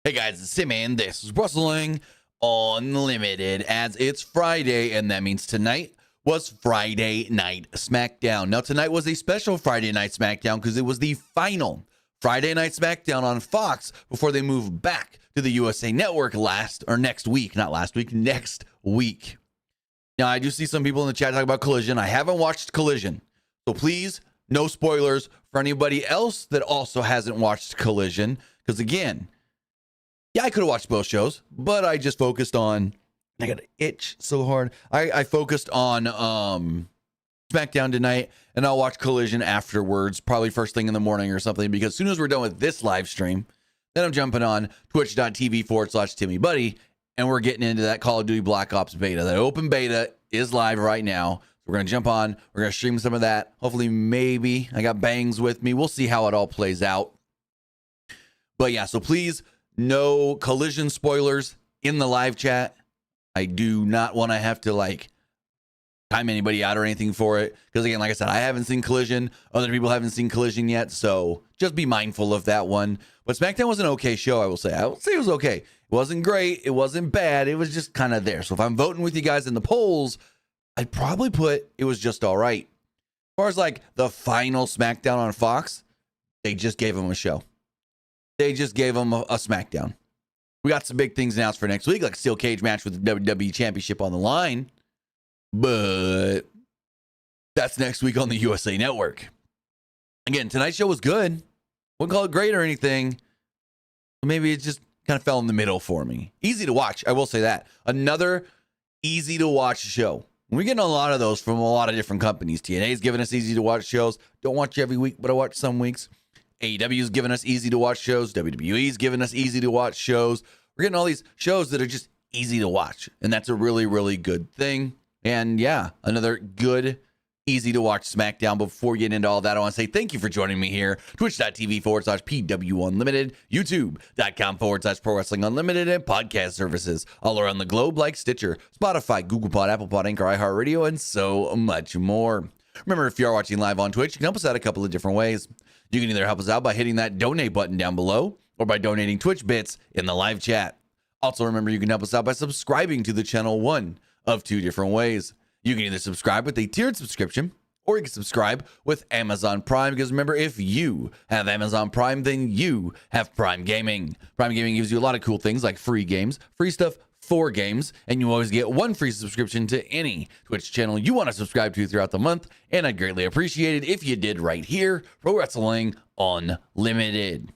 Hey guys, it's Sim, and this is Wrestling Unlimited, as it's Friday, and that means tonight was Friday Night Smackdown. Now, tonight was a special Friday Night Smackdown because it was the final Friday Night Smackdown on Fox before they move back to the USA Network next week. Now, I do see some people in the chat talk about Collision. I haven't watched Collision, so please, no spoilers for anybody else that also hasn't watched Collision, because again, yeah, I could have watched both shows, but I just focused on, I got to itch so hard. I focused on SmackDown tonight, and I'll watch Collision afterwards, probably first thing in the morning or something, because as soon as we're done with this live stream, then I'm jumping on twitch.tv/TimmyBuddy, and we're getting into that Call of Duty Black Ops beta. That open beta is live right now. We're going to jump on. We're going to stream some of that. Hopefully, maybe. I got Bangs with me. We'll see how it all plays out. But yeah, so please, no Collision spoilers in the live chat. I do not want to have to time anybody out or anything for it. Because again, like I said, I haven't seen Collision. Other people haven't seen Collision yet. So just be mindful of that one. But SmackDown was an okay show, I will say. I will say it was okay. It wasn't great. It wasn't bad. It was just kind of there. So if I'm voting with you guys in the polls, I'd probably put it was just all right. As far as the final SmackDown on Fox, they just gave them a show. They just gave them a SmackDown. We got some big things announced for next week, like a steel cage match with the WWE Championship on the line. But that's next week on the USA Network. Again, tonight's show was good. Wouldn't call it great or anything. Maybe it just kind of fell in the middle for me. Easy to watch, I will say that. Another easy to watch show. We're getting a lot of those from a lot of different companies. TNA's giving us easy to watch shows. Don't watch every week, but I watch some weeks. AEW's giving us easy to watch shows. WWE's giving us easy to watch shows. We're getting all these shows that are just easy to watch. And that's a really, really good thing. And yeah, another good, easy to watch SmackDown. Before we get into all that, I want to say thank you for joining me here. Twitch.tv/PWU Unlimited, YouTube.com/Pro Wrestling Unlimited, and podcast services all around the globe like Stitcher, Spotify, Google Pod, Apple Pod, Anchor, iHeartRadio, and so much more. Remember, if you are watching live on Twitch, you can help us out a couple of different ways. You can either help us out by hitting that donate button down below or by donating Twitch bits in the live chat. Also, remember, you can help us out by subscribing to the channel one of two different ways. You can either subscribe with a tiered subscription or you can subscribe with Amazon Prime, because remember, if you have Amazon Prime, then you have Prime Gaming. Prime Gaming gives you a lot of cool things like free games, free stuff for games, and you always get one free subscription to any Twitch channel you want to subscribe to throughout the month, and I'd greatly appreciate it if you did right here, Pro Wrestling Unlimited.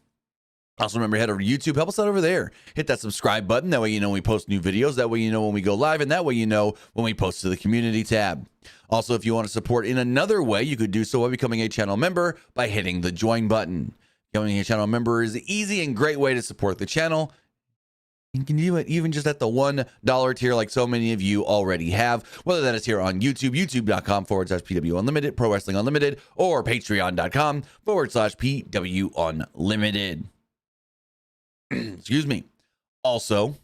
Also, remember, head over to YouTube, help us out over there. Hit that subscribe button, that way you know when we post new videos, that way you know when we go live, and that way you know when we post to the community tab. Also, if you want to support in another way, you could do so by becoming a channel member by hitting the join button. Becoming a channel member is an easy and great way to support the channel. You can do it even just at the $1 tier, like so many of you already have, whether that is here on YouTube, youtube.com/PW Unlimited, Pro Wrestling Unlimited, or patreon.com/PW Unlimited. Excuse me. Also,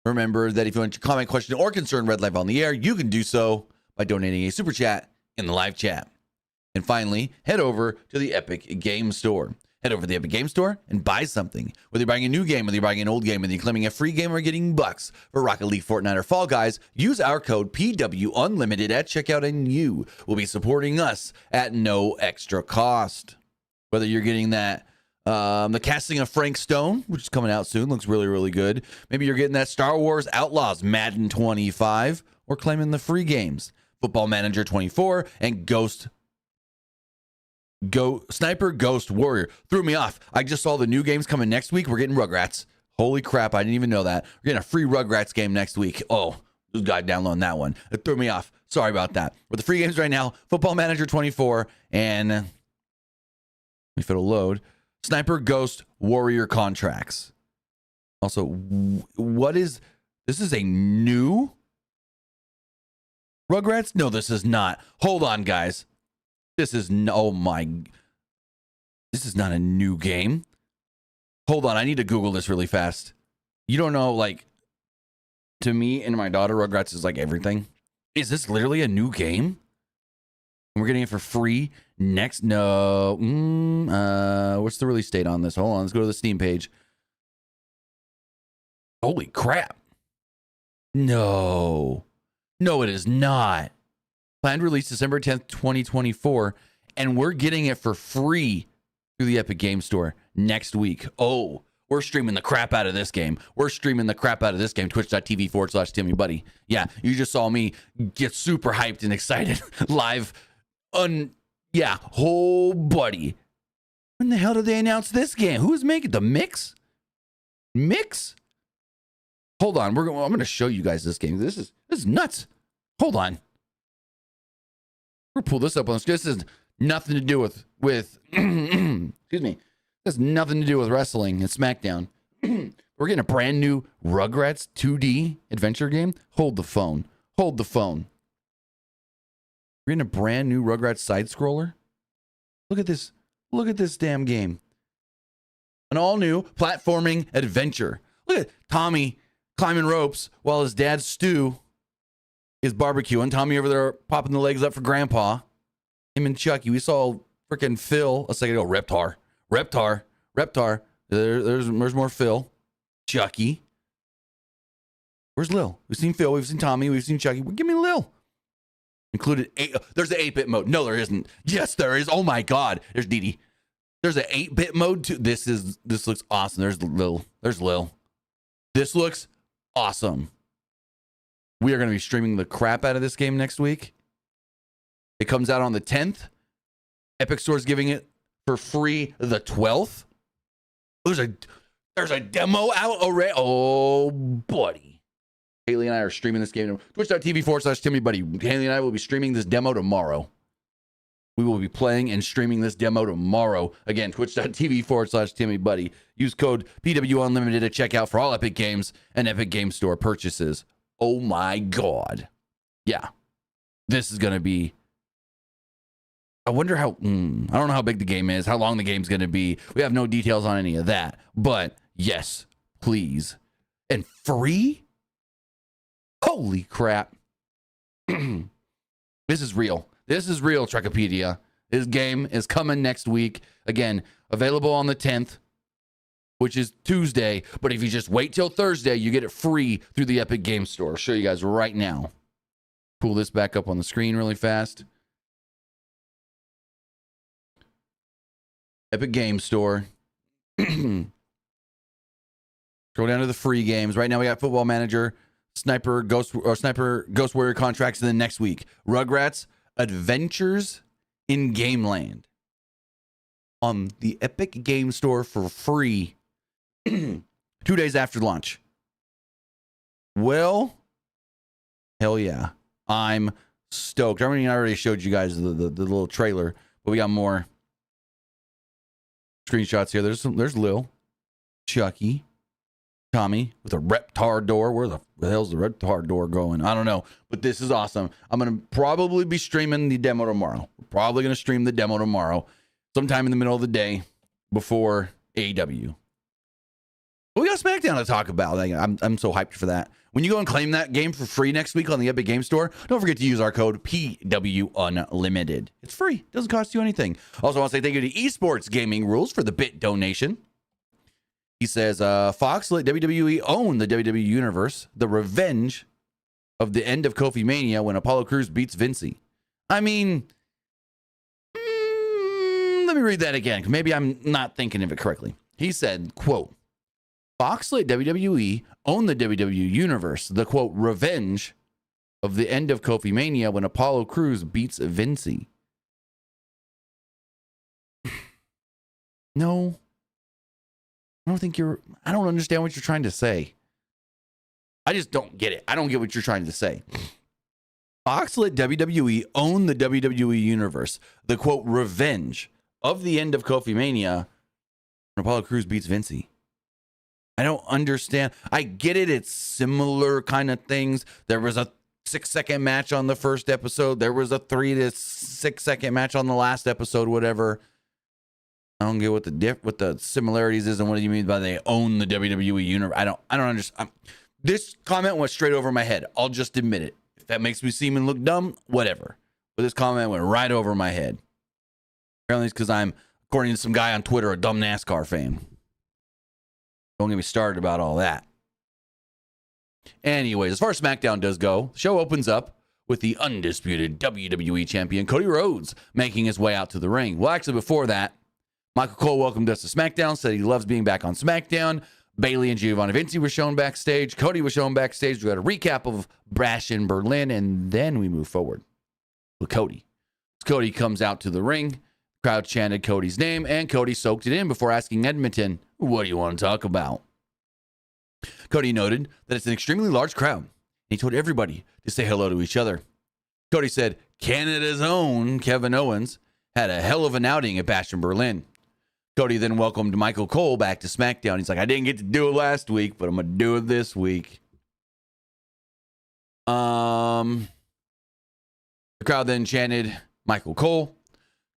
remember that if you want your comment, question, or concern read live on the air, you can do so by donating a super chat in the live chat. And finally, head over to the Epic Game Store. Head over to the Epic Game Store and buy something. Whether you're buying a new game, whether you're buying an old game, whether you're claiming a free game or getting bucks for Rocket League, Fortnite, or Fall Guys, use our code PW Unlimited at checkout and you will be supporting us at no extra cost. Whether you're getting that the casting of Frank Stone, which is coming out soon, looks really, really good. Maybe you're getting that Star Wars Outlaws Madden 25, or claiming the free games Football Manager 24 and Sniper Ghost Warrior. Threw me off. I just saw the new games coming next week. We're getting Rugrats. Holy crap, I didn't even know that. We're getting a free Rugrats game next week. Oh, just got to download that one. It threw me off. Sorry about that. With the free games right now, Football Manager 24 and if it'll load, Sniper Ghost Warrior contracts. Also, what is this? Is a new Rugrats? No, this is not. Hold on, guys. This is this is not a new game. Hold on, I need to Google this really fast. You don't know, to me and my daughter, Rugrats is like everything. Is this literally a new game? And we're getting it for free next? No. What's the release date on this? Hold on, let's go to the Steam page. Holy crap. No, it is not. Planned release December 10th, 2024. And we're getting it for free through the Epic Game Store next week. Oh, we're streaming the crap out of this game. Twitch.tv/TimmyBuddy. Yeah, you just saw me get super hyped and excited live. Yeah, oh, buddy. When the hell did they announce this game? Who's making the Mix? Hold on, I'm going to show you guys this game. This is nuts. Hold on. We'll pull this up on the screen. This has nothing to do with excuse me. This has nothing to do with wrestling. It's Smackdown. We're getting a brand new Rugrats 2D adventure game. Hold the phone. We're getting a brand new Rugrats side scroller. Look at this damn game. An all new platforming adventure. Look at Tommy climbing ropes while his dad Stu is barbecuing. Tommy over there popping the legs up for Grandpa. Him and Chucky. We saw freaking Phil a second ago. Reptar. There's more Phil. Chucky. Where's Lil? We've seen Phil. We've seen Tommy. We've seen Chucky. Give me Lil. Included there's the 8-bit mode. No, there isn't. Yes, there is. Oh my God. There's Dee Dee. There's an 8-bit mode too. This looks awesome. There's Lil. This looks awesome. We are going to be streaming the crap out of this game next week. It comes out on the 10th. Epic Store's giving it for free the 12th. There's a demo out already. Oh, buddy. Haley and I are streaming this game. Twitch.tv/TimmyBuddy. Haley and I will be streaming this demo tomorrow. We will be playing and streaming this demo tomorrow. Again, twitch.tv/TimmyBuddy. Use code PWU Unlimited at checkout for all Epic Games and Epic Game Store purchases. Oh my God. Yeah. This is going to be... I wonder how... I don't know how big the game is, how long the game's going to be. We have no details on any of that. But yes, please. And free? Holy crap. This is real. Trekopedia. This game is coming next week. Again, available on the 10th, which is Tuesday. But if you just wait till Thursday, you get it free through the Epic Game Store. I'll show you guys right now. Pull this back up on the screen really fast. Epic Game Store. Scroll down to the free games. Right now we got Football Manager, Sniper, Ghost Warrior Contracts, and then next week, Rugrats Adventures in Gameland on the Epic Game Store for free 2 days after launch. Well, hell yeah. I'm stoked. I already showed you guys the little trailer, but we got more screenshots here. There's Lil, Chucky, Tommy with a Reptar door. Where the hell's the Reptar door going? I don't know, but this is awesome. I'm going to probably be streaming the demo tomorrow. We're probably going to stream the demo tomorrow, sometime in the middle of the day before AEW. But we got Smackdown to talk about. I'm so hyped for that. When you go and claim that game for free next week on the Epic Game Store, don't forget to use our code PW Unlimited. It's free. Doesn't cost you anything. Also, I want to say thank you to Esports Gaming Rules for the bit donation. He says, Fox let WWE own the WWE Universe, the revenge of the end of Kofi Mania when Apollo Crews beats Vinci. I mean, let me read that again, 'cause maybe I'm not thinking of it correctly. He said, quote, Fox let WWE own the WWE Universe, the, quote, revenge of the end of Kofi Mania when Apollo Crews beats Vinci. No. I don't understand what you're trying to say. I just don't get it. I don't get what you're trying to say. Fox let WWE own the WWE Universe, the, quote, revenge of the end of Kofi Mania when Apollo Crews beats Vinci. I don't understand. I get it. It's similar kind of things. There was a 6-second match on the first episode. There was a 3 to 6 second match on the last episode, whatever. I don't get what the similarities is and what do you mean by they own the WWE universe. I don't understand. This comment went straight over my head. I'll just admit it. If that makes me seem and look dumb, whatever. But this comment went right over my head. Apparently it's because I'm, according to some guy on Twitter, a dumb NASCAR fan. Don't get me started about all that. Anyways, as far as SmackDown does go, the show opens up with the undisputed WWE Champion Cody Rhodes making his way out to the ring. Well, actually, before that, Michael Cole welcomed us to SmackDown, said he loves being back on SmackDown. Bayley and Giovanni Vinci were shown backstage. Cody was shown backstage. We got a recap of Bash in Berlin, and then we move forward with Cody. Cody comes out to the ring. Crowd chanted Cody's name, and Cody soaked it in before asking Edmonton, "What do you want to talk about?" Cody noted that it's an extremely large crowd. He told everybody to say hello to each other. Cody said Canada's own Kevin Owens had a hell of an outing at Bash in Berlin. Cody then welcomed Michael Cole back to SmackDown. He's like, I didn't get to do it last week, but I'm going to do it this week. The crowd then chanted Michael Cole.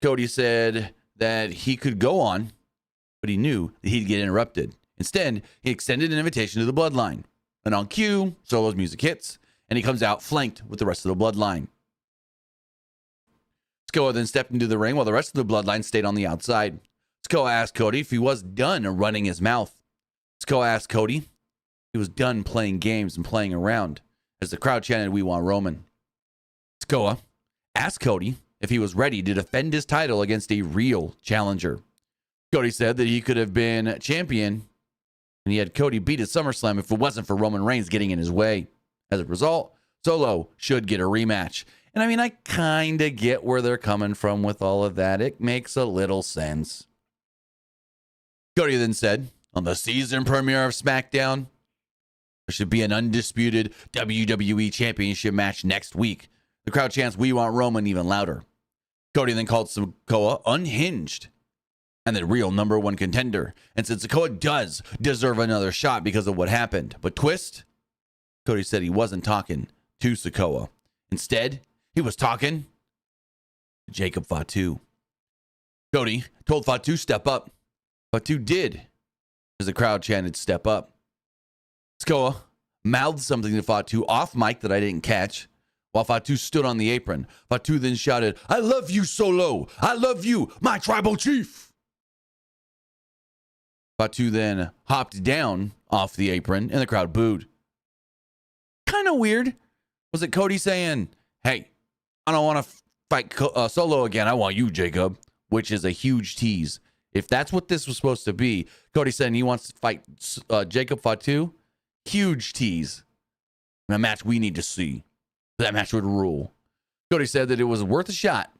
Cody said that he could go on, but he knew that he'd get interrupted. Instead, he extended an invitation to the Bloodline. And on cue, Solo's music hits, and he comes out flanked with the rest of the Bloodline. Sikoa then stepped into the ring while the rest of the Bloodline stayed on the outside. Sikoa asked Cody if he was done running his mouth. Sikoa asked Cody if he was done playing games and playing around, as the crowd chanted, "We want Roman." Sikoa asked Cody if he was ready to defend his title against a real challenger. Cody said that he could have been champion, and he had Cody beat at SummerSlam if it wasn't for Roman Reigns getting in his way. As a result, Solo should get a rematch. And I mean, I kind of get where they're coming from with all of that. It makes a little sense. Cody then said, on the season premiere of SmackDown, there should be an undisputed WWE Championship match next week. The crowd chants, "We want Roman," even louder. Cody then called Sikoa unhinged and the real number one contender, and said Sikoa does deserve another shot because of what happened. But twist, Cody said he wasn't talking to Sikoa. Instead, he was talking to Jacob Fatu. Cody told Fatu step up. Fatu did, as the crowd chanted step up. Sikoa mouthed something to Fatu off mic that I didn't catch, while Fatu stood on the apron. Fatu then shouted, "I love you, Solo. I love you, my tribal chief." Fatu then hopped down off the apron, and the crowd booed. Kind of weird. Was it Cody saying, "Hey, I don't want to fight Solo again. I want you, Jacob," which is a huge tease. If that's what this was supposed to be, Cody saying he wants to fight Jacob Fatu, huge tease. And a match we need to see. That match would rule. Cody said that it was worth a shot.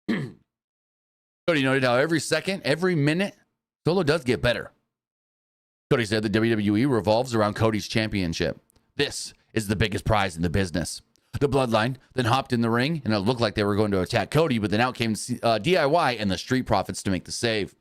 Cody noted how every second, every minute, Solo does get better. Cody said the WWE revolves around Cody's championship. This is the biggest prize in the business. The Bloodline then hopped in the ring, and it looked like they were going to attack Cody, but then out came DIY and the Street Profits to make the save.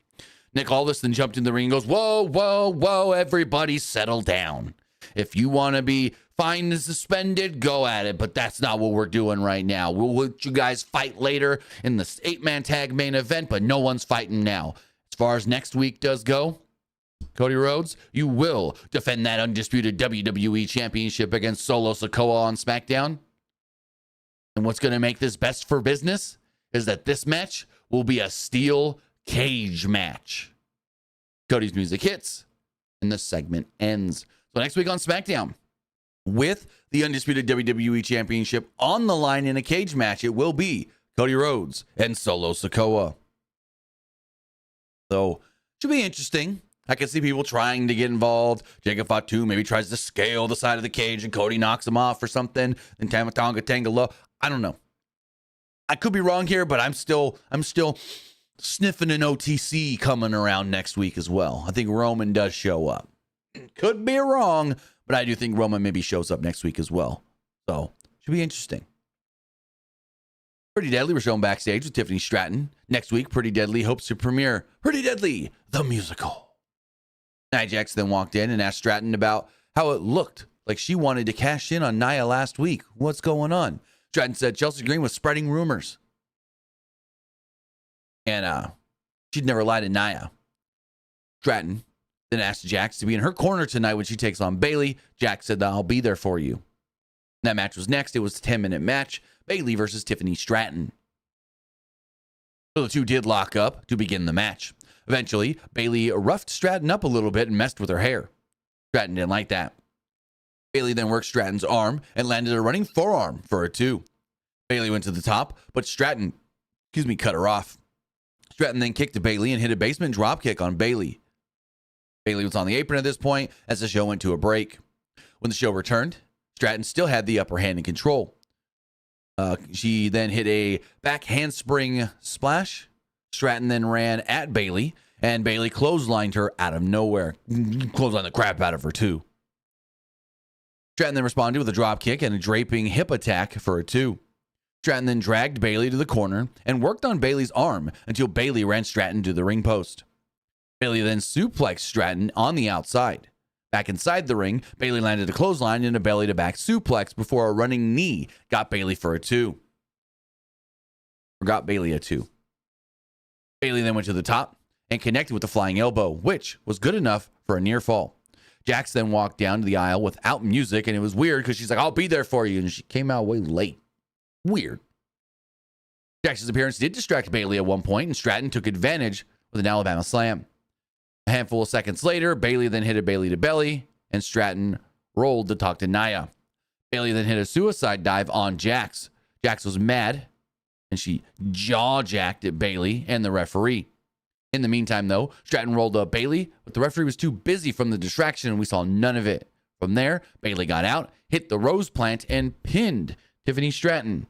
Nick Aldis then jumped in the ring and goes, "Whoa, whoa, whoa, everybody settle down. If you want to be fined and suspended, go at it, but that's not what we're doing right now. We'll let you guys fight later in the 8-man tag main event, but no one's fighting now. As far as next week does go, Cody Rhodes, you will defend that undisputed WWE Championship against Solo Sikoa on SmackDown. And what's going to make this best for business is that this match will be a steel cage match." Cody's music hits, and the segment ends. So next week on SmackDown, with the undisputed WWE Championship on the line in a cage match, it will be Cody Rhodes and Solo Sikoa. So, should be interesting. I can see people trying to get involved. Jacob Fatu maybe tries to scale the side of the cage and Cody knocks him off or something. Then Tamatonga Tangaloa. I don't know. I could be wrong here, but I'm still sniffing an OTC coming around next week as well. I think Roman does show up. Could be wrong, but I do think Roman maybe shows up next week as well. So, should be interesting. Pretty Deadly were shown backstage with Tiffany Stratton. Next week, Pretty Deadly hopes to premiere Pretty Deadly, the musical. Nia Jax then walked in and asked Stratton about how it looked like she wanted to cash in on Nia last week. What's going on? Stratton said Chelsea Green was spreading rumors. And she'd never lied to Nia. Stratton then asked Jax to be in her corner tonight when she takes on Bayley. Jax said that I'll be there for you. That match was next. It was a 10-minute match. Bayley versus Tiffany Stratton. So the two did lock up to begin the match. Eventually, Bayley roughed Stratton up a little bit and messed with her hair. Stratton didn't like that. Bayley then worked Stratton's arm and landed a running forearm for a 2. Bayley went to the top, but Stratton, cut her off. Stratton then kicked to Bayley and hit a basement dropkick on Bayley. Bayley was on the apron at this point as the show went to a break. When the show returned, Stratton still had the upper hand and control. She then hit a back handspring splash. Stratton then ran at Bayley, and Bayley clotheslined her out of nowhere. Clotheslined the crap out of her, too. Stratton then responded with a drop kick and a draping hip attack for a 2. Stratton then dragged Bayley to the corner and worked on Bayley's arm until Bayley ran Stratton to the ring post. Bayley then suplexed Stratton on the outside. Back inside the ring, Bayley landed a clothesline and a belly-to-back suplex before a running knee got Bayley for a 2. Or got Bayley a 2. Bayley then went to the top and connected with the flying elbow, which was good enough for a near fall. Jax then walked down to the aisle without music, and it was weird because she's like, I'll be there for you, and she came out way late. Weird. Jax's appearance did distract Bayley at one point, and Stratton took advantage with an Alabama slam. A handful of seconds later, Bayley then hit a Bayley to belly, and Stratton rolled to talk to Nia. Bayley then hit a suicide dive on Jax. Jax was mad, and she jaw-jacked at Bayley and the referee. In the meantime, though, Stratton rolled up Bayley, but the referee was too busy from the distraction, and we saw none of it. From there, Bayley got out, hit the Rose plant, and pinned Tiffany Stratton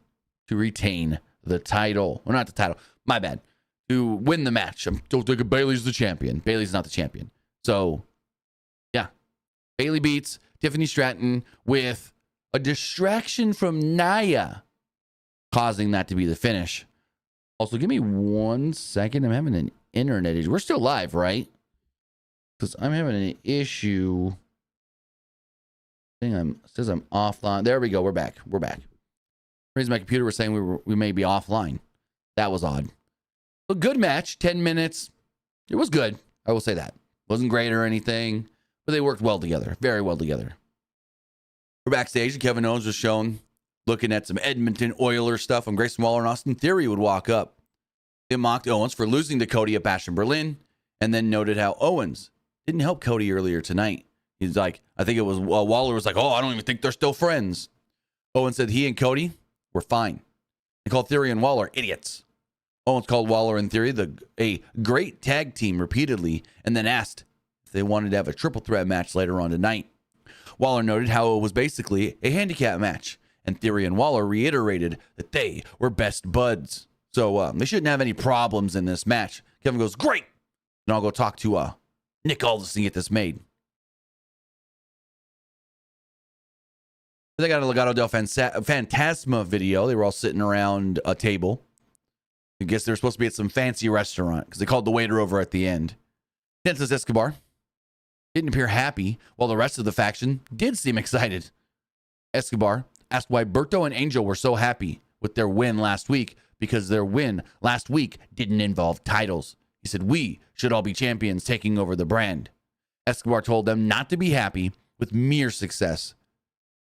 to retain the title. Well, not the title. My bad. To win the match. I'm still thinking Bayley's the champion. Bayley's not the champion. So, yeah. Bayley beats Tiffany Stratton with a distraction from Nia, causing that to be the finish. Also, give me 1 second. I'm having an internet issue. We're still live, right? Because I'm having an issue. I think it says I'm offline. There we go. We're back. We're back. The reason my computer was saying we may be offline. That was odd. A good match. 10 minutes. It was good. I will say that. Wasn't great or anything, but they worked well together. Very well together. We're backstage, and Kevin Owens was shown looking at some Edmonton Oilers stuff when Grayson Waller and Austin Theory would walk up. They mocked Owens for losing to Cody at Bash in Berlin, and then noted how Owens didn't help Cody earlier tonight. He's like, I think it was Waller was like, oh, I don't even think they're still friends. Owens said he and Cody were fine. He called Theory and Waller idiots. Owens called Waller and Theory a great tag team repeatedly, and then asked if they wanted to have a triple threat match later on tonight. Waller noted how it was basically a handicap match, and Theory and Waller reiterated that they were best buds. So they shouldn't have any problems in this match. Kevin goes, great! And I'll go talk to Nick Aldis and get this made. They got a Legato Del Fantasma video. They were all sitting around a table. I guess they're supposed to be at some fancy restaurant because they called the waiter over at the end. Santos Escobar didn't appear happy, while the rest of the faction did seem excited. Escobar asked why Berto and Angel were so happy with their win last week, because their win last week didn't involve titles. He said, we should all be champions taking over the brand. Escobar told them not to be happy with mere success.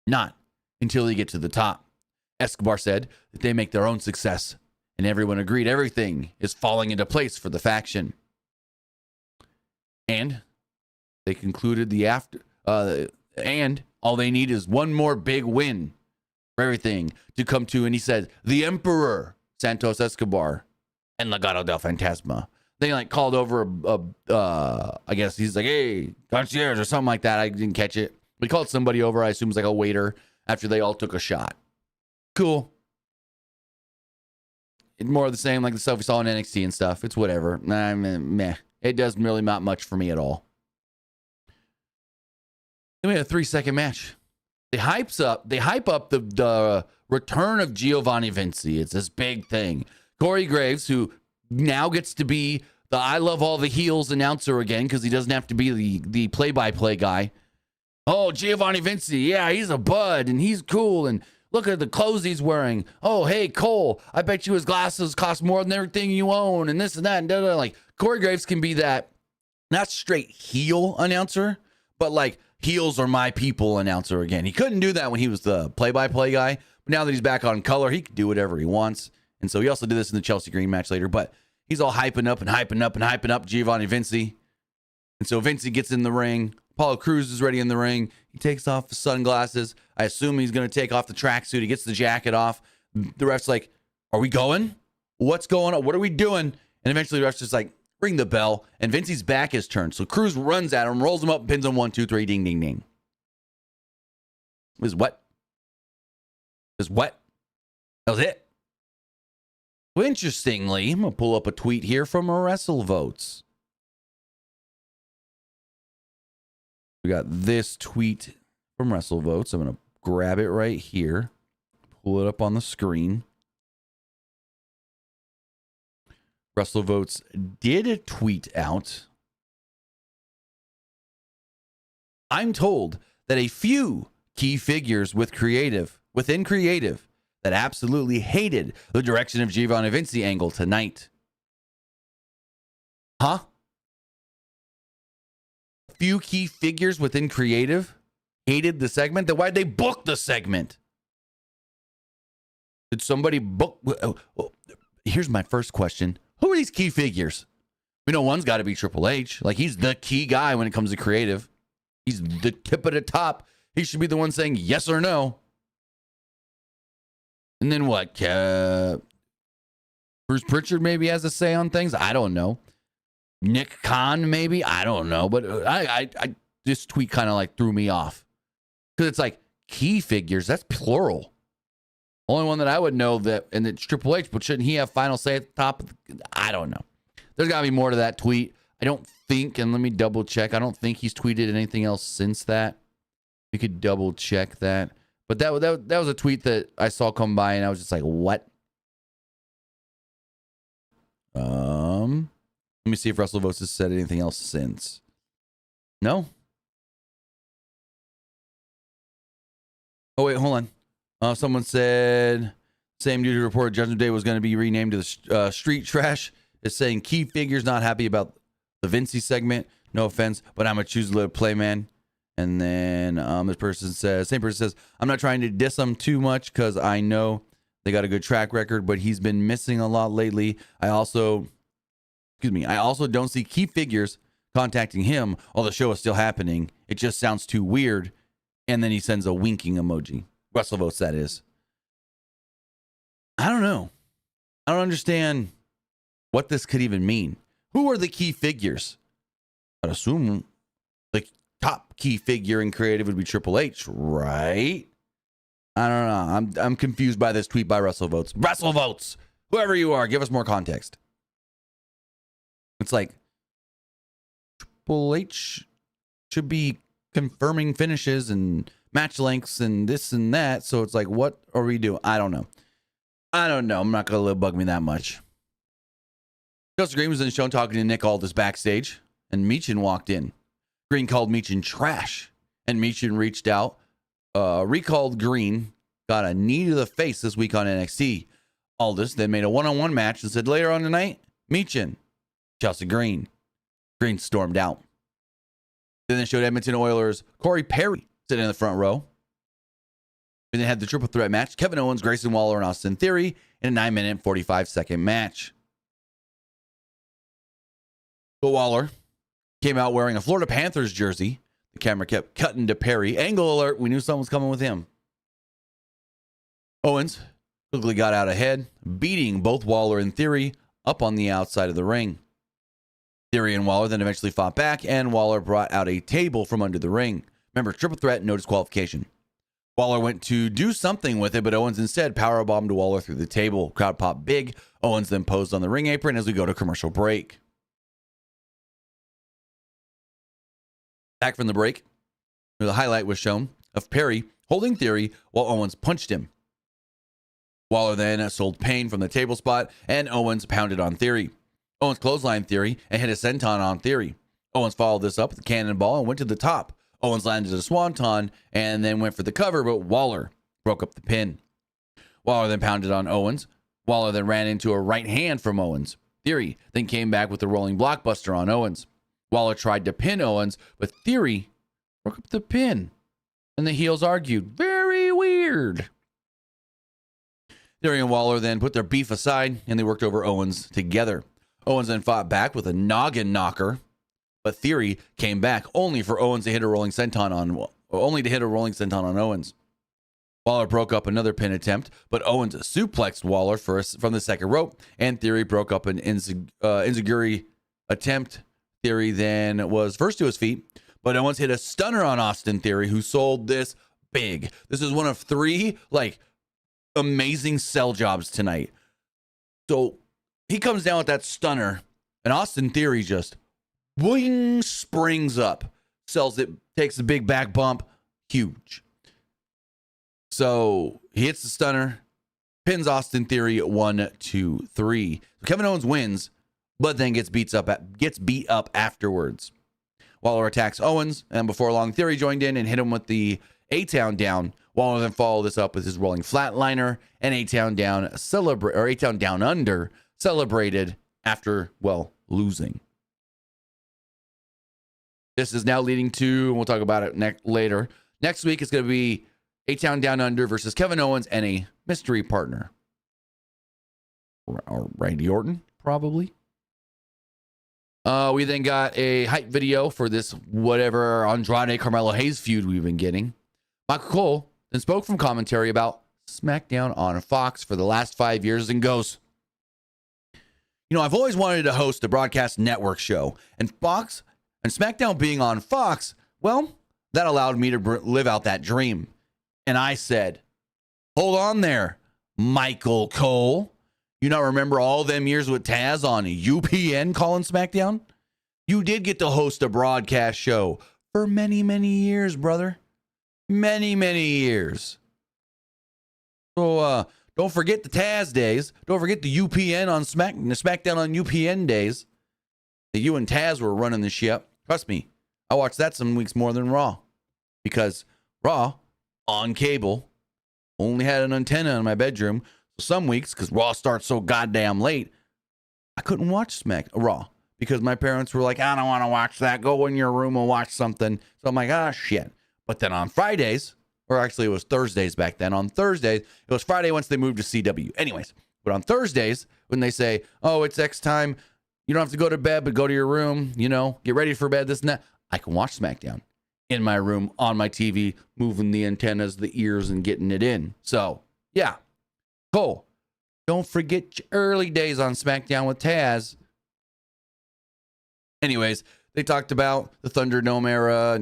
Not until they get to the top. Escobar said that they make their own success, and everyone agreed everything is falling into place for the faction. And they concluded and all they need is one more big win for everything to come to. And he said, the Emperor, Santos Escobar, and Legato Del Fantasma. They called over I guess he's like, hey, concierge or something like that. I didn't catch it. We called somebody over. I assume it was like a waiter after they all took a shot. Cool. It's more of the same, like the stuff we saw in NXT and stuff. It's whatever. Meh. It doesn't really not much for me at all. Then we had a 3-second match. They hype up the return of Giovanni Vinci. It's this big thing. Corey Graves, who now gets to be the I Love All the Heels announcer again because he doesn't have to be the play-by-play guy. Oh, Giovanni Vinci. Yeah, he's a bud and he's cool. And look at the clothes he's wearing. Oh, hey, Cole, I bet you his glasses cost more than everything you own and this and that. And da-da. Like, Corey Graves can be that, not straight heel announcer, but like heels are my people announcer again. He couldn't do that when he was the play-by-play guy. But now that he's back on color, he can do whatever he wants. And so he also did this in the Chelsea Green match later. But he's all hyping up Giovanni Vinci. And so Vinci gets in the ring, Apollo Crews is ready in the ring. He takes off the sunglasses. I assume he's going to take off the tracksuit. He gets the jacket off. The ref's like, are we going? What's going on? What are we doing? And eventually the ref's just like, ring the bell. And Vinci's back is turned. So Crews runs at him, rolls him up, pins him 1, 2, 3, ding, ding, ding. It was what? It was what? That was it. Well, interestingly, I'm going to pull up a tweet here from WrestleVotes. We got this tweet from WrestleVotes. I'm going to grab it right here. Pull it up on the screen. WrestleVotes did tweet out, I'm told that a few key figures within creative that absolutely hated the direction of Giovanni Vinci angle tonight. Huh? A few key figures within creative hated the segment? Then why'd they book the segment? Did somebody book? Well, here's my first question. Who are these key figures? We know one's got to be Triple H. Like, he's the key guy when it comes to creative. He's the tip of the top. He should be the one saying yes or no. And then what? Bruce Pritchard maybe has a say on things. I don't know. Nick Khan maybe. I don't know. But I this tweet kind of like threw me off because it's like key figures. That's plural. Only one that I would know that, and it's Triple H. But shouldn't he have final say at the top? I don't know. There's got to be more to that tweet. I don't think, and let me double check. I don't think he's tweeted anything else since that. We could double check that. But that was a tweet that I saw come by, and I was just like, what? Let me see if WrestleVotes has said anything else since. No? Oh, wait, hold on. Someone said, same dude who reported Judgment Day was going to be renamed to the Street Trash is saying key figures not happy about the Vinci segment. No offense, but I'm going to choose to let it play, man. And then this person says, same person says, I'm not trying to diss him too much because I know they got a good track record, but he's been missing a lot lately. I also don't see key figures contacting him while the show is still happening. It just sounds too weird. And then he sends a winking emoji. WrestleVotes, that is. I don't know. I don't understand what this could even mean. Who are the key figures? I'd assume the top key figure in creative would be Triple H, right? I don't know. I'm confused by this tweet by WrestleVotes. WrestleVotes! Whoever you are, give us more context. It's like Triple H should be confirming finishes and match lengths and this and that. So it's like, what are we doing? I don't know. I'm not going to let it bug me that much. Justin Green was in the show talking to Nick Aldis backstage, and Michin walked in. Green called Michin trash, and Michin reached out, recalled Green, got a knee to the face this week on NXT. Aldis then made a one-on-one match and said later on tonight, Michin, Chelsea Green. Green stormed out. Then they showed Edmonton Oilers Corey Perry sitting in the front row. And then had the triple threat match, Kevin Owens, Grayson Waller, and Austin Theory in a 9-minute and 45-second match. But Waller came out wearing a Florida Panthers jersey. The camera kept cutting to Perry. Angle alert. We knew something was coming with him. Owens quickly got out ahead, beating both Waller and Theory up on the outside of the ring. Theory and Waller then eventually fought back, and Waller brought out a table from under the ring. Remember, triple threat, no disqualification. Waller went to do something with it, but Owens instead powerbombed Waller through the table. Crowd popped big. Owens then posed on the ring apron as we go to commercial break. Back from the break, the highlight was shown of Perry holding Theory while Owens punched him. Waller then sold pain from the table spot, and Owens pounded on Theory. Owens clotheslined Theory and hit a senton on Theory. Owens followed this up with a cannonball and went to the top. Owens landed a swanton and then went for the cover, but Waller broke up the pin. Waller then pounded on Owens. Waller then ran into a right hand from Owens. Theory then came back with a rolling blockbuster on Owens. Waller tried to pin Owens, but Theory broke up the pin. And the heels argued. Very weird. Theory and Waller then put their beef aside, and they worked over Owens together. Owens then fought back with a noggin knocker. But Theory came back only for Owens to hit a rolling senton on Owens. Waller broke up another pin attempt, but Owens suplexed Waller from the second rope, and Theory broke up an enziguri attempt. Theory then was first to his feet, but Owens hit a stunner on Austin Theory, who sold this big. This is one of 3 amazing sell jobs tonight. So he comes down with that stunner, and Austin Theory just boing, springs up, sells it, takes a big back bump, huge. So he hits the stunner, pins Austin Theory 1, 2, 3. So Kevin Owens wins, but then gets beat up afterwards. Waller attacks Owens, and before long, Theory joined in and hit him with the A-Town down. Waller then followed this up with his rolling flatliner and A-Town down A-Town down under, celebrated after, losing. This is now leading to, and we'll talk about it later. Next week, it's going to be A-Town Down Under versus Kevin Owens and a mystery partner. Or Randy Orton, probably. We then got a hype video for this whatever Andrade Carmelo Hayes feud we've been getting. Michael Cole then spoke from commentary about SmackDown on Fox for the last 5 years and goes, I've always wanted to host a broadcast network show, and Fox and SmackDown being on Fox, that allowed me to live out that dream. And I said, hold on there, Michael Cole. You not remember all them years with Taz on UPN calling SmackDown? You did get to host a broadcast show for many, many years, brother. Many, many years. So don't forget the Taz days. Don't forget the UPN on SmackDown on UPN days that you and Taz were running the ship. Trust me, I watched that some weeks more than Raw, because Raw on cable only had an antenna in my bedroom. So some weeks, because Raw starts so goddamn late, I couldn't watch Raw because my parents were like, I don't want to watch that. Go in your room and watch something. So I'm like, shit. But then on Fridays, or actually it was Thursdays back then. On Thursdays, it was Friday once they moved to CW. Anyways, but on Thursdays, when they say, it's X time, you don't have to go to bed, but go to your room, get ready for bed, this and that, I can watch SmackDown in my room, on my TV, moving the antennas, the ears, and getting it in. So, yeah. Cole, don't forget your early days on SmackDown with Taz. Anyways, they talked about the Thunderdome era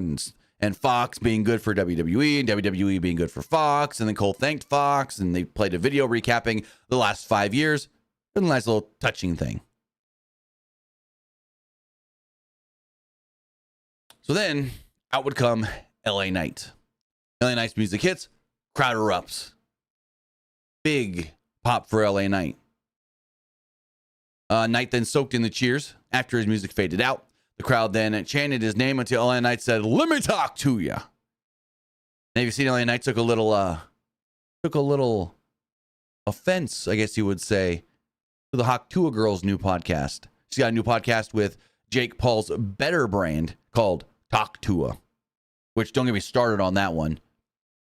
and Fox being good for WWE and WWE being good for Fox. And then Cole thanked Fox, and they played a video recapping the last 5 years. A nice little touching thing. So then out would come LA Knight. LA Knight's music hits, crowd erupts. Big pop for LA Knight. Knight then soaked in the cheers after his music faded out. The crowd then chanted his name until LA Knight said, "Let me talk to ya." And if you see, LA Knight took a little offense, I guess you would say, to the Hawk2a Girl's new podcast. She's got a new podcast with Jake Paul's Better brand called Talk to Her, which, don't get me started on that one.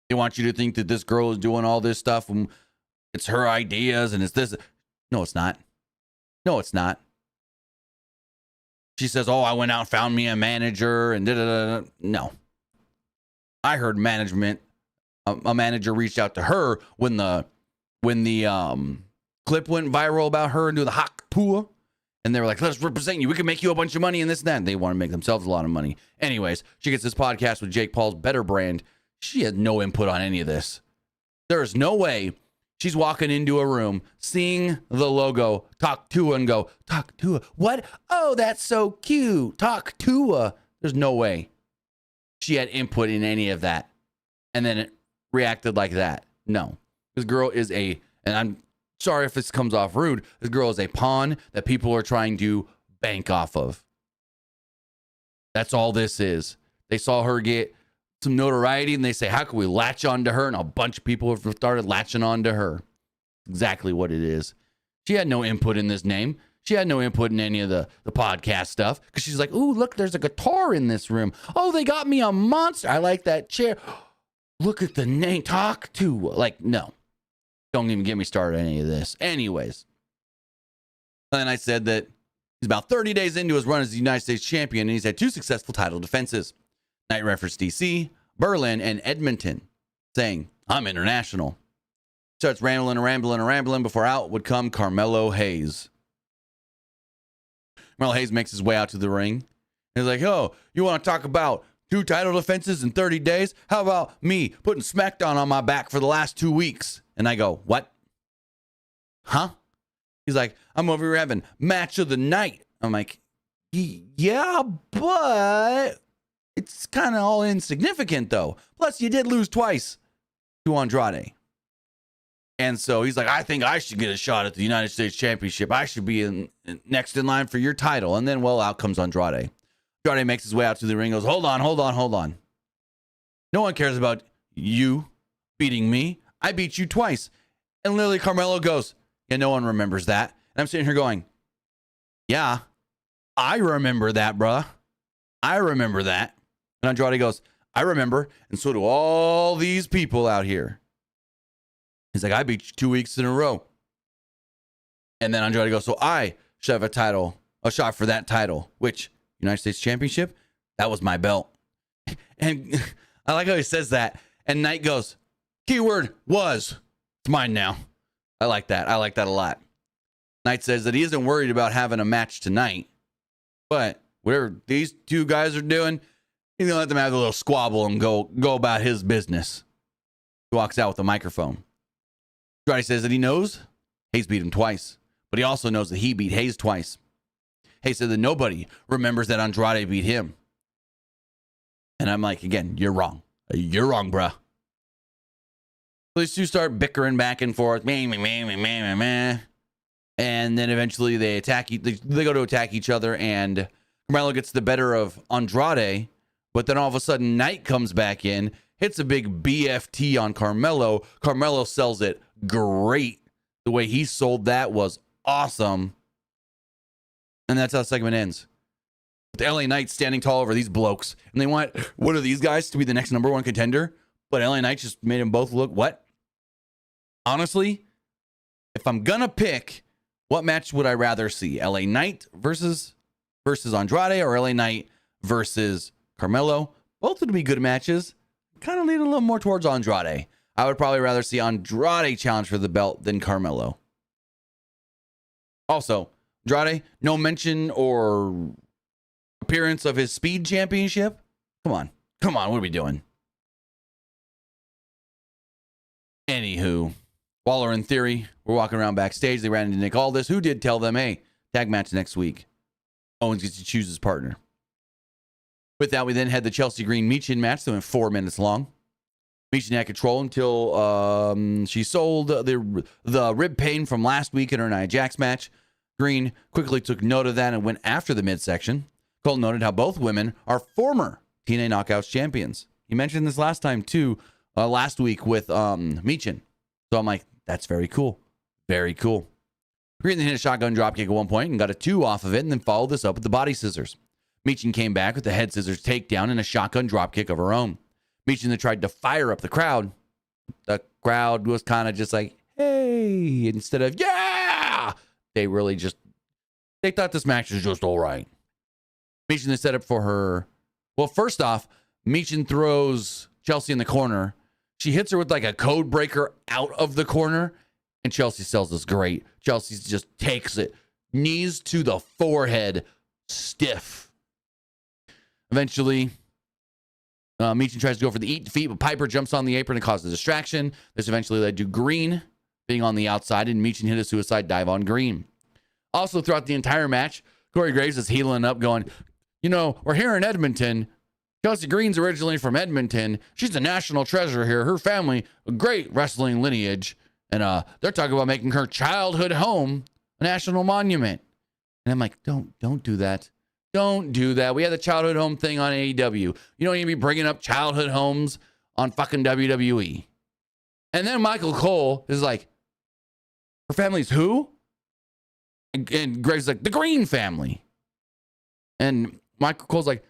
They want you to think that this girl is doing all this stuff and it's her ideas and it's this. No, it's not. No, it's not. She says, I went out and found me a manager and da-da-da. No. I heard management, a manager reached out to her when the clip went viral about her and do the Hawk2a. And they were like, let's represent you. We can make you a bunch of money and this and that. And they want to make themselves a lot of money. Anyways, she gets this podcast with Jake Paul's Better brand. She had no input on any of this. There is no way she's walking into a room, seeing the logo, Talk to Her, and go, Talk to Her. What? Oh, that's so cute. Talk to Her. There's no way she had input in any of that. And then it reacted like that. No. This girl is and I'm sorry if this comes off rude, this girl is a pawn that people are trying to bank off of. That's all this is. They saw her get some notoriety and they say, how can we latch on to her? And a bunch of people have started latching on to her. Exactly what it is. She had no input in this name. She had no input in any of the podcast stuff because she's like, ooh, look, there's a guitar in this room. Oh, they got me a monster. I like that chair. Look at the name, Talk to. Like, no. Don't even get me started on any of this. Anyways. And I said that He's about 30 days into his run as the United States champion, and he's had 2 successful title defenses. Knight referenced DC, Berlin, and Edmonton, saying, I'm international. Starts rambling before out would come Carmelo Hayes. Carmelo Hayes makes his way out to the ring. He's like, oh, you want to talk about 2 title defenses in 30 days? How about me putting Smackdown on my back for the last 2 weeks? And I go, what? Huh? He's like, I'm over here having match of the night. I'm like, yeah, but it's kind of all insignificant, though. Plus, you did lose twice to Andrade. And so he's like, I think I should get a shot at the United States Championship. I should be next in line for your title. And then, well, out comes Andrade. Andrade makes his way out to the ring, goes, hold on. No one cares about you beating me. I beat you twice. And literally Carmelo goes, yeah, no one remembers that. And I'm sitting here going, yeah, I remember that, bruh. I remember that. And Andrade goes, I remember. And so do all these people out here. He's like, I beat you 2 weeks in a row. And then Andrade goes, so I should have a shot for that title, which United States Championship, that was my belt. And I like how he says that. And Knight goes, keyword was, it's mine now. I like that. I like that a lot. Knight says that he isn't worried about having a match tonight, but whatever these 2 guys are doing, he's gonna let them have a little squabble and go about his business. He walks out with a microphone. Andrade says that he knows Hayes beat him twice, but he also knows that he beat Hayes twice. Hayes said that nobody remembers that Andrade beat him. And I'm like, again, you're wrong. You're wrong, bruh. So these 2 start bickering back and forth. And then eventually they go to attack each other, and Carmelo gets the better of Andrade, but then all of a sudden Knight comes back in, hits a big BFT on Carmelo. Carmelo sells it great. The way he sold that was awesome. And that's how the segment ends. The LA Knight standing tall over these blokes. And they want one of these guys to be the next number 1 contender. But LA Knight just made them both look, what? Honestly, if I'm going to pick, what match would I rather see? LA Knight versus Andrade, or LA Knight versus Carmelo? Both would be good matches. Kind of lean a little more towards Andrade. I would probably rather see Andrade challenge for the belt than Carmelo. Also, Andrade, no mention or appearance of his speed championship. Come on, what are we doing? Anywho, Waller and Theory were walking around backstage. They ran into Nick Aldis, who did tell them, hey, tag match next week. Owens gets to choose his partner. With that, we then had the Chelsea Green Michin match that went 4 minutes long. Michin had control until she sold the rib pain from last week in her Nia Jax match. Green quickly took note of that and went after the midsection. Cole noted how both women are former TNA Knockouts champions. He mentioned this last time too, last week with Michin. So I'm like, that's very cool. Very cool. Green then hit a shotgun dropkick at one point and got a 2 off of it, and then followed this up with the body scissors. Michin came back with the head scissors takedown and a shotgun dropkick of her own. Michin then tried to fire up the crowd. The crowd was kind of just like, hey, instead of, yeah! They thought this match was just all right. Michin then set up for her. Well, first off, Michin throws Chelsea in the corner. She hits her with like a code breaker out of the corner, and Chelsea sells this great. Chelsea just takes it. Knees to the forehead, stiff. Eventually, Michin tries to go for the eat defeat, but Piper jumps on the apron and causes a distraction. This eventually led to Green being on the outside, and Michin hit a suicide dive on Green. Also, throughout the entire match, Corey Graves is healing up, going, we're here in Edmonton. Chelsea Green's originally from Edmonton. She's a national treasure here. Her family, a great wrestling lineage. And they're talking about making her childhood home a national monument. And I'm like, don't do that. Don't do that. We had the childhood home thing on AEW. You don't need to be bringing up childhood homes on fucking WWE. And then Michael Cole is like, her family's who? And Greg's like, the Green family. And Michael Cole's like,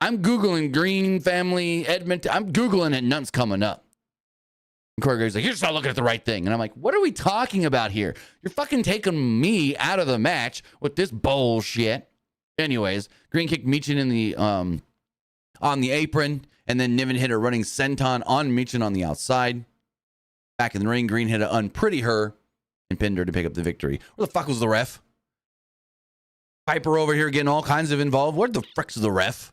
I'm Googling Green family, Edmonton. I'm Googling it, none's coming up. And Corey Graves like, you're just not looking at the right thing. And I'm like, what are we talking about here? You're fucking taking me out of the match with this bullshit. Anyways, Green kicked Michin in the on the apron, and then Niven hit a running senton on Michin on the outside. Back in the ring, Green hit a unpretty her and pinned her to pick up the victory. Where the fuck was the ref? Piper over here getting all kinds of involved. Where the frick's the ref?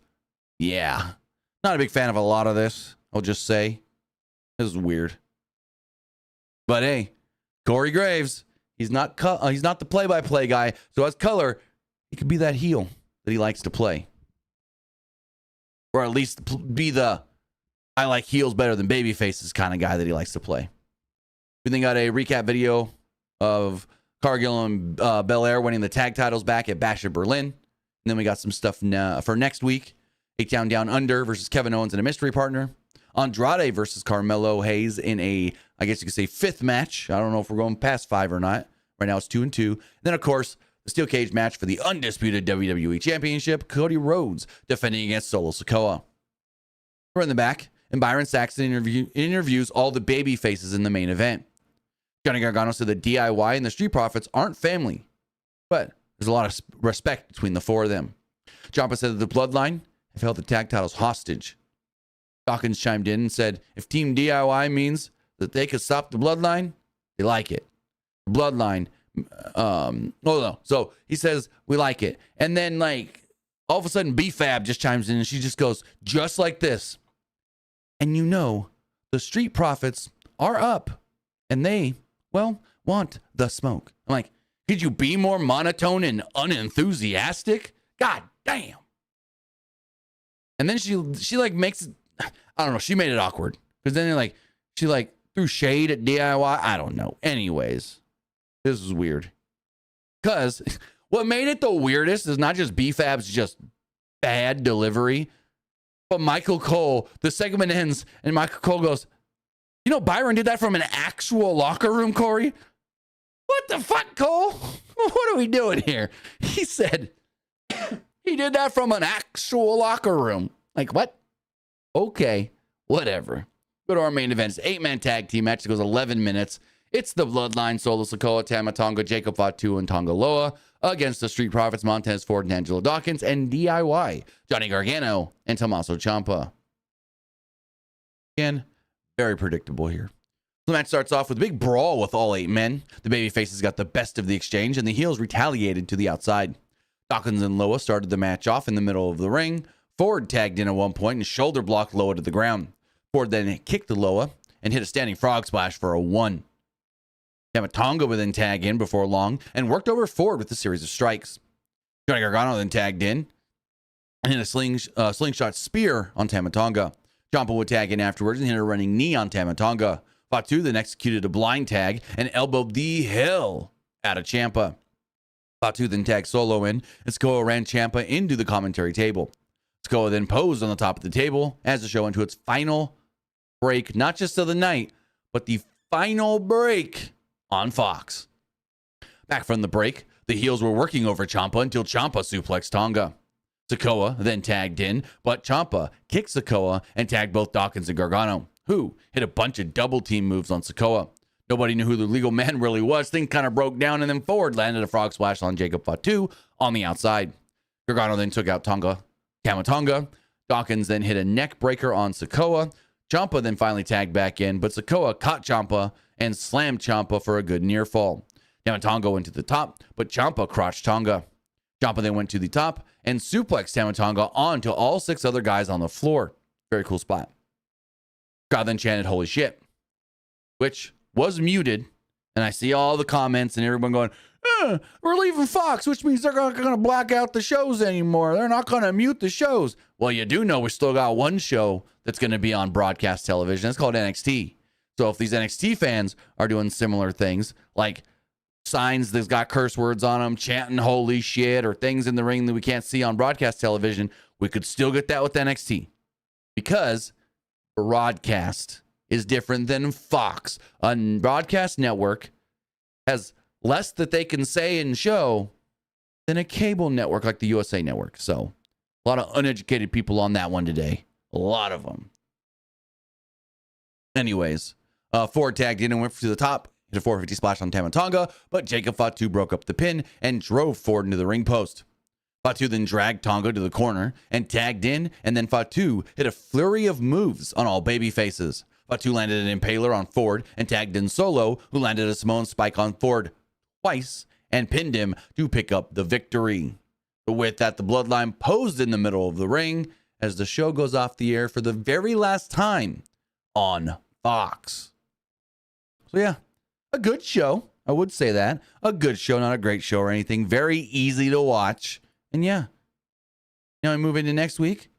Yeah. Not a big fan of a lot of this, I'll just say. This is weird. But hey, Corey Graves, he's not the play-by-play guy. So as color, he could be that heel that he likes to play. Or at least be the I like heels better than baby faces kind of guy that he likes to play. We then got a recap video of Cargill and Belair winning the tag titles back at Bash of Berlin. And then we got some stuff for next week. 8 Down Under versus Kevin Owens and a mystery partner. Andrade versus Carmelo Hayes in a, I guess you could say, 5th match. I don't know if we're going past 5 or not. Right now it's 2-2. Then, of course, the steel cage match for the undisputed WWE Championship. Cody Rhodes defending against Solo Sikoa. We're in the back, and Byron Saxton interviews all the baby faces in the main event. Johnny Gargano said that DIY and the Street Profits aren't family, but there's a lot of respect between the 4 of them. Ciampa said that the Bloodline have held the tag titles hostage. Dawkins chimed in and said, if Team DIY means that they could stop the Bloodline, they like it. The Bloodline, so he says, we like it. And then, like, all of a sudden, B-Fab just chimes in and she just goes, just like this. And you know, the Street Profits are up and they, well, want the smoke. I'm like, could you be more monotone and unenthusiastic? God damn. And then she like makes it, I don't know, she made it awkward. Because then like, she like threw shade at DIY. I don't know. Anyways, this is weird. Because what made it the weirdest is not just B-Fab's just bad delivery, but Michael Cole, the segment ends and Michael Cole goes, you know, Byron did that from an actual locker room, Corey? What the fuck, Cole? What are we doing here? He said he did that from an actual locker room. Like, what? Okay, whatever. Go to our main event. It's 8-man tag team match. It goes 11 minutes. It's the Bloodline, Solo Sikoa, Tama Tonga, Jacob Fatu, and Tonga Loa against the Street Profits, Montez Ford and Angelo Dawkins, and DIY, Johnny Gargano and Tommaso Ciampa. Again, very predictable here. The match starts off with a big brawl with all 8 men. The babyfaces got the best of the exchange, and the heels retaliated to the outside. Dawkins and Loa started the match off in the middle of the ring. Ford tagged in at one point and shoulder blocked Loa to the ground. Ford then kicked the Loa and hit a standing frog splash for a 1. Tama Tonga would then tag in before long and worked over Ford with a series of strikes. Johnny Gargano then tagged in and hit a slingshot spear on Tama Tonga. Ciampa would tag in afterwards and hit a running knee on Tama Tonga. Fatu then executed a blind tag and elbowed the hell out of Ciampa. Fatu then tagged Solo in, and Sikoa ran Ciampa into the commentary table. Sikoa then posed on the top of the table as the show went to its final break, not just of the night, but the final break on Fox. Back from the break, the heels were working over Ciampa until Ciampa suplexed Tonga. Sikoa then tagged in, but Ciampa kicked Sikoa and tagged both Dawkins and Gargano, who hit a bunch of double team moves on Sikoa. Nobody knew who the legal man really was. Things kind of broke down, and then Ford landed a frog splash on Jacob Fatu on the outside. Gargano then took out Tama Tonga. Dawkins then hit a neck breaker on Sikoa. Ciampa then finally tagged back in, but Sikoa caught Ciampa and slammed Ciampa for a good near fall. Tama Tonga went to the top, but Ciampa crotched Tonga. Ciampa then went to the top and suplexed Tama Tonga onto all 6 other guys on the floor. Very cool spot. Crowd then chanted, holy shit, which was muted. And I see all the comments and everyone going, we're leaving Fox, which means they're not going to black out the shows anymore. They're not going to mute the shows. Well, you do know we still got one show that's going to be on broadcast television. It's called NXT. So if these NXT fans are doing similar things, like signs that's got curse words on them, chanting holy shit, or things in the ring that we can't see on broadcast television, we could still get that with NXT. Because broadcast is different than Fox. A broadcast network has less that they can say and show than a cable network like the USA Network. So a lot of uneducated people on that one today. A lot of them. Anyways, Ford tagged in and went to the top, hit a 450 splash on Tama Tonga, but Jacob Fatu broke up the pin and drove Ford into the ring post. Fatu then dragged Tonga to the corner and tagged in, and then Fatu hit a flurry of moves on all baby faces. Fatu landed an Impaler on Ford and tagged in Solo, who landed a Samoan Spike on Ford twice and pinned him to pick up the victory. But with that, the Bloodline posed in the middle of the ring as the show goes off the air for the very last time on Fox. So yeah, a good show. I would say that. A good show, not a great show or anything. Very easy to watch. And yeah, now we move into next week.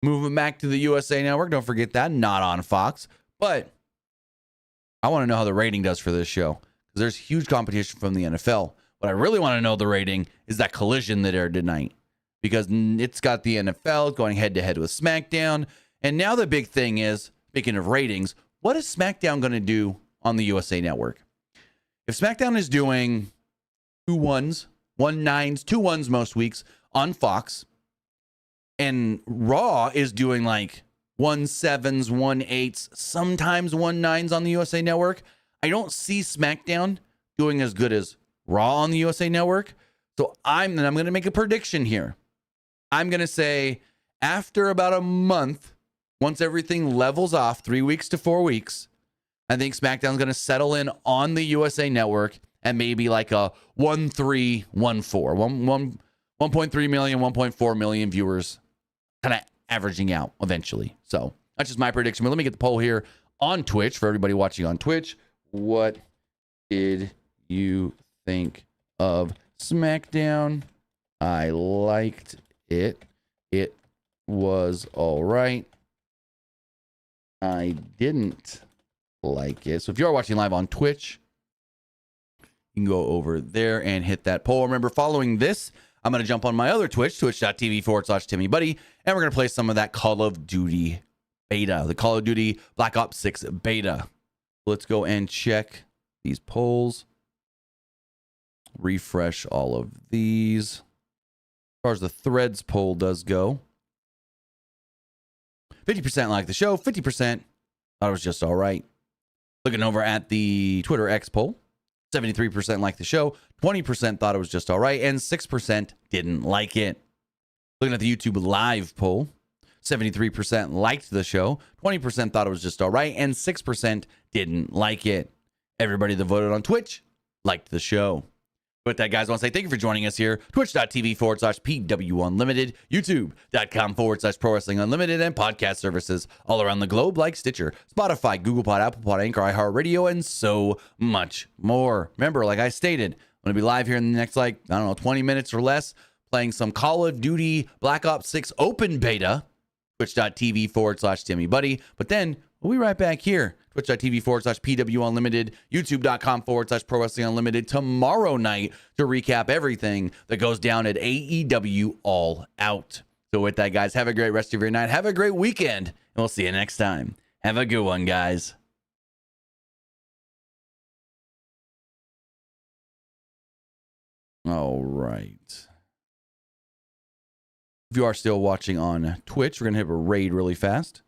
Moving back to the USA Network. Don't forget that. Not on Fox. But I want to know how the rating does for this show, because there's huge competition from the NFL. What I really want to know the rating is that collision that aired tonight, because it's got the NFL going head-to-head with Smackdown. And now the big thing is, speaking of ratings, what is Smackdown going to do on the USA Network? If Smackdown is doing 2-1s, 1-9s, 2-1s most weeks on Fox, and Raw is doing like 1-7s, 1-8s, sometimes 1-9s on the USA Network, I don't see SmackDown doing as good as Raw on the USA Network. So I'm going to make a prediction here. I'm going to say after about a month, once everything levels off, 3 weeks to 4 weeks, I think SmackDown's going to settle in on the USA Network and maybe like a 1.3, 1.4, 1.3 million, 1.4 million viewers, kind of averaging out eventually. So that's just my prediction. But let me get the poll here on Twitch for everybody watching on Twitch. What did you think of SmackDown? I liked it. It was all right. I didn't like it. So if you are watching live on Twitch, you can go over there and hit that poll. Remember, following this, I'm going to jump on my other Twitch, twitch.tv/TimmyBuddy, and we're going to play some of that Call of Duty beta, the Call of Duty Black Ops 6 beta. Let's go and check these polls. Refresh all of these. As far as the threads poll does go, 50% like the show, 50% thought it was just all right. Looking over at the Twitter X poll, 73% like the show, 20% thought it was just all right, and 6% didn't like it. Looking at the YouTube Live poll, 73% liked the show, 20% thought it was just all right, and 6% didn't like it. Everybody that voted on Twitch liked the show. With that, guys, I want to say thank you for joining us here. Twitch.tv/PWU Unlimited, YouTube.com/Pro Wrestling Unlimited, and podcast services all around the globe like Stitcher, Spotify, Google Pod, Apple Pod, Anchor, iHeartRadio, and so much more. Remember, like I stated, I'm going to be live here in the next, 20 minutes or less, playing some Call of Duty Black Ops 6 Open Beta, twitch.tv/TimmyBuddy. But then we'll be right back here. Twitch.tv/PW Unlimited, YouTube.com/Pro Wrestling Unlimited tomorrow night to recap everything that goes down at AEW All Out. So with that, guys, have a great rest of your night. Have a great weekend, and we'll see you next time. Have a good one, guys. All right. If you are still watching on Twitch, we're going to have a raid really fast.